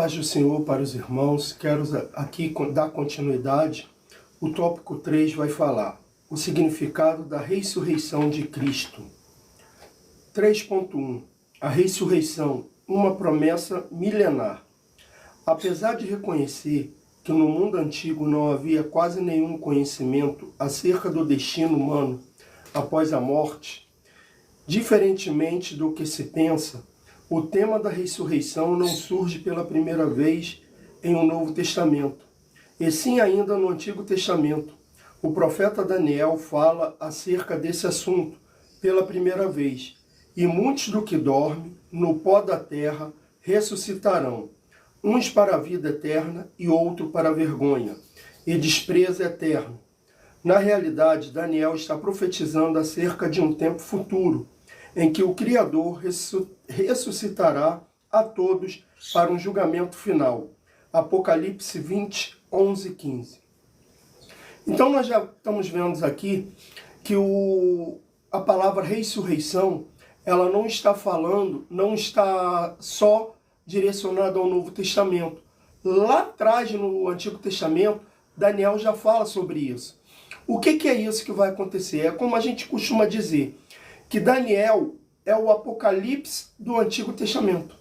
Paz do Senhor para os irmãos, quero aqui dar continuidade. O tópico 3 vai falar o significado da ressurreição de Cristo. 3.1 A ressurreição, uma promessa milenar. Apesar de reconhecer que no mundo antigo não havia quase nenhum conhecimento acerca do destino humano após a morte, diferentemente do que se pensa, o tema da ressurreição não surge pela primeira vez em um Novo Testamento, e sim ainda no Antigo Testamento. O profeta Daniel fala acerca desse assunto pela primeira vez. E muitos do que dormem no pó da terra ressuscitarão, uns para a vida eterna e outro para a vergonha e desprezo eterno. Na realidade, Daniel está profetizando acerca de um tempo futuro, em que o Criador ressuscitará a todos para um julgamento final. Apocalipse 20, 11 e 15. Então nós já estamos vendo aqui que a palavra ressurreição, ela não está falando, não está só direcionada ao Novo Testamento. Lá atrás, no Antigo Testamento, Daniel já fala sobre isso. O que é isso que vai acontecer? É como a gente costuma dizer, que Daniel é o Apocalipse do Antigo Testamento.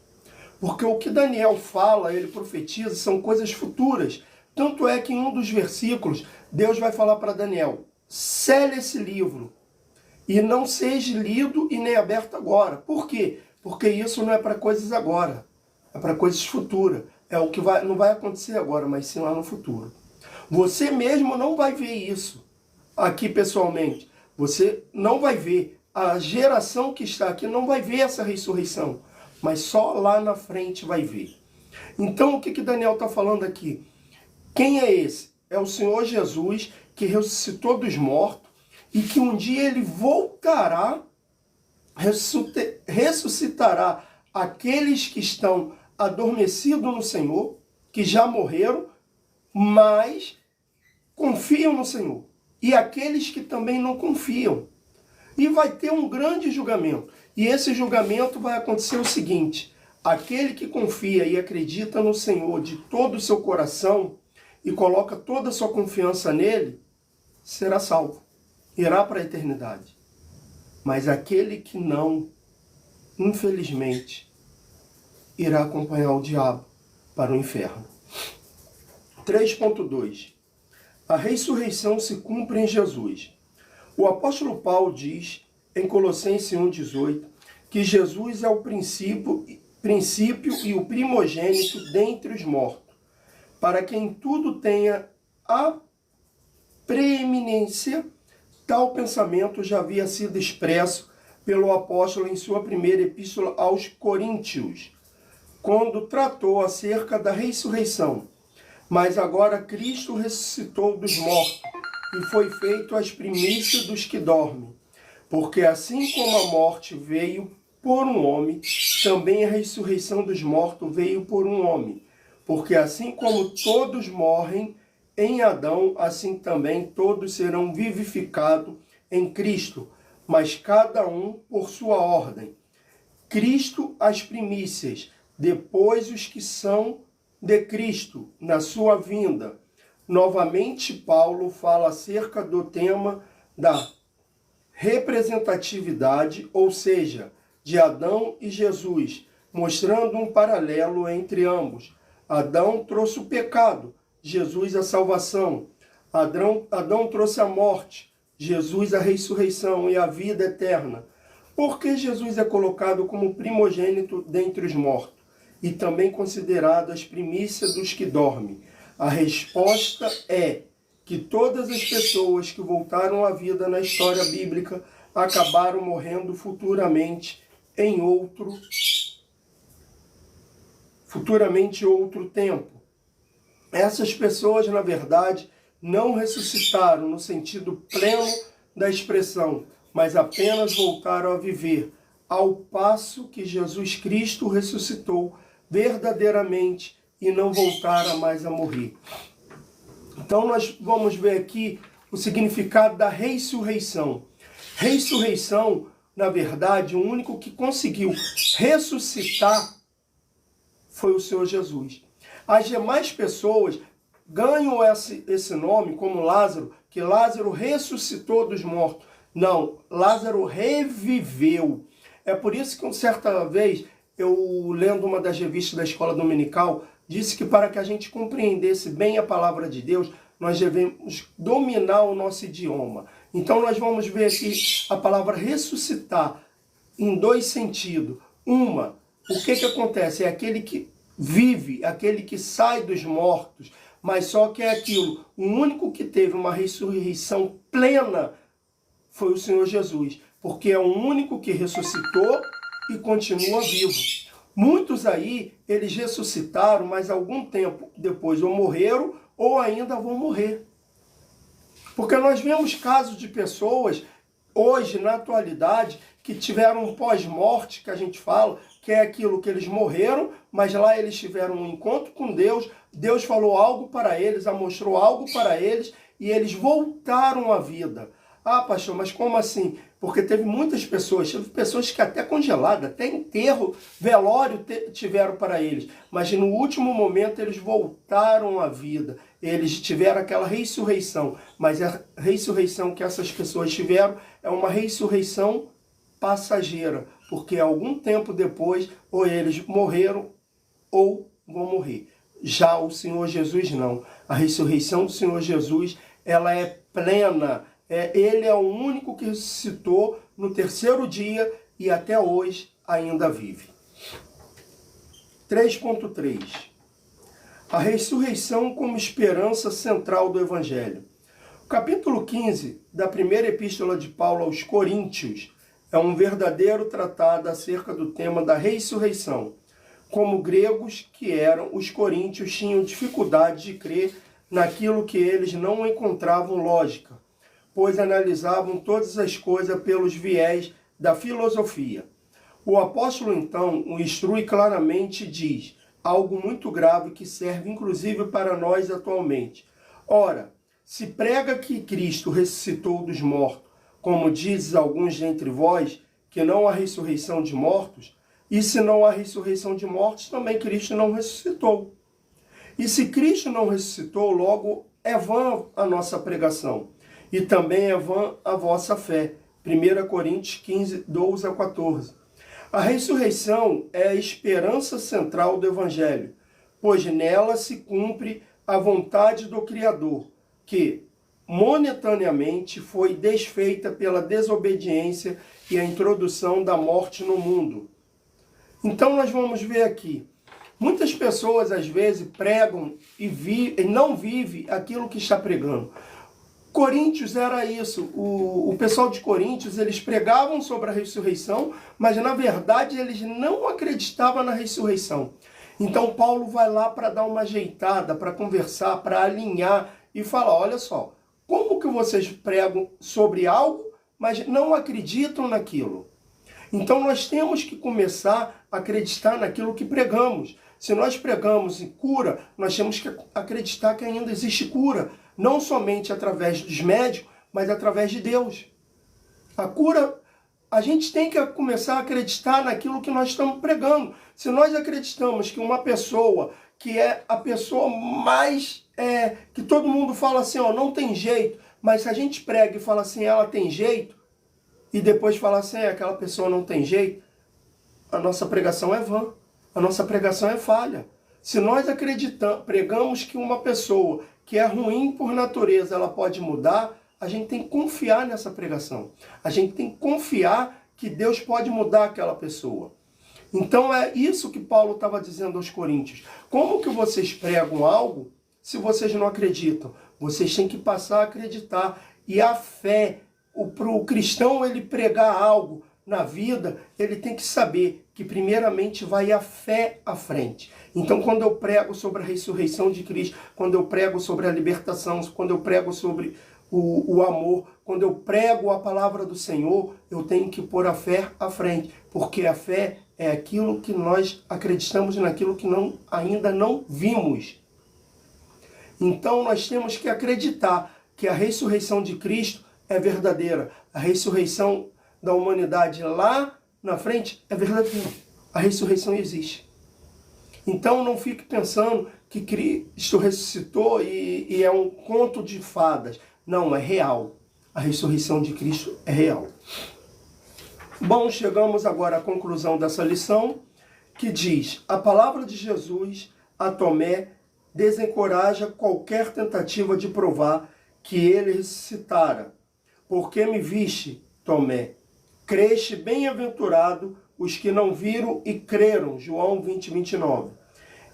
Porque o que Daniel fala, ele profetiza, são coisas futuras. Tanto é que em um dos versículos, Deus vai falar para Daniel, sele esse livro e não seja lido e nem aberto agora. Por quê? Porque isso não é para coisas agora, é para coisas futuras. É o que não vai acontecer agora, mas sim lá no futuro. Você mesmo não vai ver isso aqui pessoalmente. Você não vai ver. A geração que está aqui não vai ver essa ressurreição, mas só lá na frente vai ver. Então o que Daniel está falando aqui? Quem é esse? É o Senhor Jesus, que ressuscitou dos mortos e que um dia ele voltará, ressuscitará aqueles que estão adormecidos no Senhor, que já morreram, mas confiam no Senhor. E aqueles que também não confiam. E vai ter um grande julgamento. E esse julgamento vai acontecer o seguinte: aquele que confia e acredita no Senhor de todo o seu coração e coloca toda a sua confiança nele, será salvo. Irá para a eternidade. Mas aquele que não, infelizmente, irá acompanhar o diabo para o inferno. 3.2 A ressurreição se cumpre em Jesus. O apóstolo Paulo diz, em Colossenses 1,18, que Jesus é o princípio e o primogênito dentre os mortos, para quem tudo tenha a preeminência. Tal pensamento já havia sido expresso pelo apóstolo em sua primeira epístola aos Coríntios, quando tratou acerca da ressurreição. Mas agora Cristo ressuscitou dos mortos, e foi feito as primícias dos que dormem. Porque assim como a morte veio por um homem, também a ressurreição dos mortos veio por um homem. Porque assim como todos morrem em Adão, assim também todos serão vivificados em Cristo, mas cada um por sua ordem. Cristo as primícias, depois os que são de Cristo, na sua vinda. Novamente, Paulo fala acerca do tema da representatividade, ou seja, de Adão e Jesus, mostrando um paralelo entre ambos. Adão trouxe o pecado, Jesus a salvação. Adão trouxe a morte, Jesus a ressurreição e a vida eterna. Por que Jesus é colocado como primogênito dentre os mortos e também considerado as primícias dos que dormem? A resposta é que todas as pessoas que voltaram à vida na história bíblica acabaram morrendo futuramente outro tempo. Essas pessoas, na verdade, não ressuscitaram no sentido pleno da expressão, mas apenas voltaram a viver, ao passo que Jesus Cristo ressuscitou verdadeiramente e não voltaram mais a morrer. Então nós vamos ver aqui o significado da ressurreição. Ressurreição, na verdade, o único que conseguiu ressuscitar foi o Senhor Jesus. As demais pessoas ganham esse nome como Lázaro, que Lázaro ressuscitou dos mortos. Não, Lázaro reviveu. É por isso que certa vez, eu lendo uma das revistas da escola dominical, disse que para que a gente compreendesse bem a palavra de Deus, nós devemos dominar o nosso idioma. Então nós vamos ver aqui a palavra ressuscitar em dois sentidos. Uma, o que acontece? É aquele que vive, aquele que sai dos mortos, mas só que é aquilo. O único que teve uma ressurreição plena foi o Senhor Jesus, porque é o único que ressuscitou e continua vivo. Muitos aí, eles ressuscitaram, mas algum tempo depois ou morreram ou ainda vão morrer. Porque nós vemos casos de pessoas, hoje, na atualidade, que tiveram um pós-morte, que a gente fala, que é aquilo que eles morreram, mas lá eles tiveram um encontro com Deus, Deus falou algo para eles, mostrou algo para eles, e eles voltaram à vida. Ah, pastor, mas como assim? Porque teve muitas pessoas, teve pessoas que até congeladas, até enterro, velório tiveram para eles. Mas no último momento eles voltaram à vida. Eles tiveram aquela ressurreição. Mas a ressurreição que essas pessoas tiveram é uma ressurreição passageira. Porque algum tempo depois, ou eles morreram ou vão morrer. Já o Senhor Jesus não. A ressurreição do Senhor Jesus, ela é plena. Ele é o único que ressuscitou no terceiro dia e até hoje ainda vive. 3.3. A ressurreição como esperança central do Evangelho. O capítulo 15 da primeira epístola de Paulo aos Coríntios é um verdadeiro tratado acerca do tema da ressurreição. Como gregos que eram, os coríntios tinham dificuldade de crer naquilo que eles não encontravam lógica, pois analisavam todas as coisas pelos viés da filosofia. O apóstolo, então, o instrui claramente e diz algo muito grave que serve inclusive para nós atualmente. Ora, se prega que Cristo ressuscitou dos mortos, como dizem alguns dentre vós, que não há ressurreição de mortos, e se não há ressurreição de mortos, também Cristo não ressuscitou. E se Cristo não ressuscitou, logo é vã a nossa pregação. E também é vã a vossa fé. 1 Coríntios 15, 12 a 14. A ressurreição é a esperança central do Evangelho, pois nela se cumpre a vontade do Criador, que momentaneamente foi desfeita pela desobediência e a introdução da morte no mundo. Então nós vamos ver aqui. Muitas pessoas às vezes pregam e não vivem aquilo que está pregando. Coríntios era isso, o pessoal de Coríntios, eles pregavam sobre a ressurreição, mas na verdade eles não acreditavam na ressurreição. Então Paulo vai lá para dar uma ajeitada, para conversar, para alinhar e falar, olha só, como que vocês pregam sobre algo, mas não acreditam naquilo? Então nós temos que começar a acreditar naquilo que pregamos. Se nós pregamos em cura, nós temos que acreditar que ainda existe cura. Não somente através dos médicos, mas através de Deus. A cura, a gente tem que começar a acreditar naquilo que nós estamos pregando. Se nós acreditamos que uma pessoa, que é a pessoa mais, que todo mundo fala assim, ó, não tem jeito, mas se a gente prega e fala assim, ela tem jeito, e depois fala assim, aquela pessoa não tem jeito, a nossa pregação é vã, a nossa pregação é falha. Se nós pregamos que uma pessoa que é ruim por natureza, ela pode mudar, a gente tem que confiar nessa pregação. A gente tem que confiar que Deus pode mudar aquela pessoa. Então é isso que Paulo estava dizendo aos coríntios. Como que vocês pregam algo se vocês não acreditam? Vocês têm que passar a acreditar. E a fé, para o cristão ele pregar algo na vida, ele tem que saber que primeiramente vai a fé à frente. Então quando eu prego sobre a ressurreição de Cristo, quando eu prego sobre a libertação, quando eu prego sobre o amor, quando eu prego a palavra do Senhor, eu tenho que pôr a fé à frente, porque a fé é aquilo que nós acreditamos naquilo que ainda não vimos. Então nós temos que acreditar que a ressurreição de Cristo é verdadeira. A ressurreição da humanidade lá na frente é verdadeira. A ressurreição existe. Então não fique pensando que Cristo ressuscitou e é um conto de fadas. Não, é real. A ressurreição de Cristo é real. Bom, chegamos agora à conclusão dessa lição, que diz: a palavra de Jesus a Tomé desencoraja qualquer tentativa de provar que ele ressuscitara. Porque me viste, Tomé, creste, bem-aventurado os que não viram e creram. João 20, 29.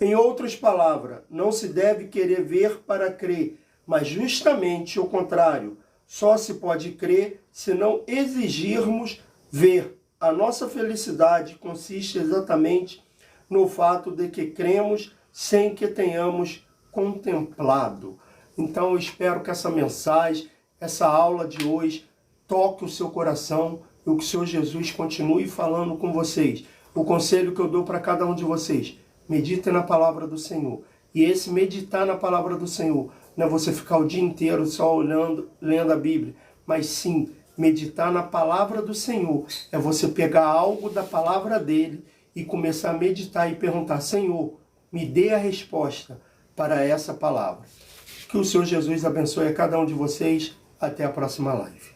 Em outras palavras, não se deve querer ver para crer, mas justamente o contrário. Só se pode crer se não exigirmos ver. A nossa felicidade consiste exatamente no fato de que cremos sem que tenhamos contemplado. Então eu espero que essa mensagem, essa aula de hoje, toque o seu coração e que o Senhor Jesus continue falando com vocês. O conselho que eu dou para cada um de vocês: medite na palavra do Senhor. E esse meditar na palavra do Senhor não é você ficar o dia inteiro só olhando, lendo a Bíblia, mas sim, meditar na palavra do Senhor é você pegar algo da palavra dele e começar a meditar e perguntar: Senhor, me dê a resposta para essa palavra. Que o Senhor Jesus abençoe a cada um de vocês. Até a próxima live.